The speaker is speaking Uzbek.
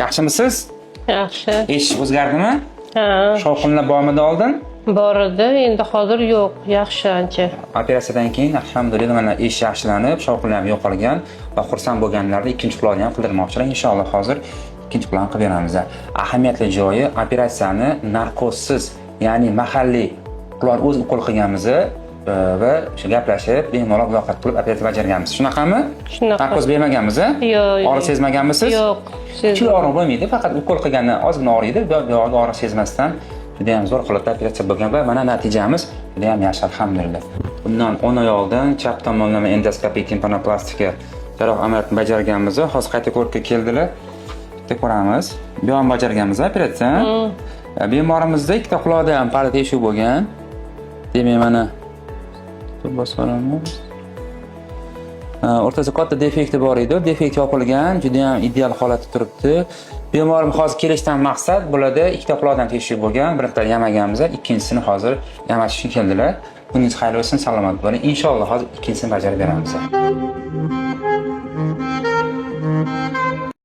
Yaxshimisiz? Yaxshi. Eshik o'zgardimi? Ha, Shovqinlar bormidi oldin? bor edi, endi hozir yo'q. Yaxshi ancha. Operatsiyadan keyin alhamdulillah mana ish yaxshilanib, shovqinlar ham yo'qolgan va xursand bo'lganlarni ikkinchi quloqni ham qildirmoqchilar. Inshaalloh hozir ikkinchi quloqni qilib beramiz. Ahamiyatli joyi operatsiyani narkozsiz, ya'ni mahalliy quloq o'z qo'l qilganmiz va shu gaplashib, bemalol muloqot qilib operatsiya bajarganmiz. Shunaqami? Shunaqa. Narkoz bermaganmiz? Yo'q. Og'riq sezmaganmisiz? Yo'q. Chil og'riq bo'lmaydi, faqat ukol qilgandan ozgina og'riydi, buyog'iga og'riq sezmasdan juda ham zo'r holatda operatsiya bo'lgan va mana natijamiz juda ham yaxshi alhamdulillah. Bundan 10 oy oldin chap tomonlama endoskopik timpanoplastika jarroh amaliyotini bajarganmiz. Hozir qayta ko'rikka keldilar. Bitta ko'ramiz. Bu ham bajarganmiz operatsiyani. Bemorimizda ikkita quloqda ham pala teshuv bo'lgan. Demak mana bosaramiz. O'rtasida katta defekti bor edi. Defekt yopilgan, juda ham ideal holatda turibdi. Bemorim hozir kelishdan maqsad bo'ladi, ikkita quloqdan tekshirib bo'lgan, birintasini yamaganmiz, ikkinchisini hozir yamash uchun keldilar. Kuningiz xayr bo'lsin, salomat bo'ling. Inshaalloh hozir ikkinchisini bajarib beramiz.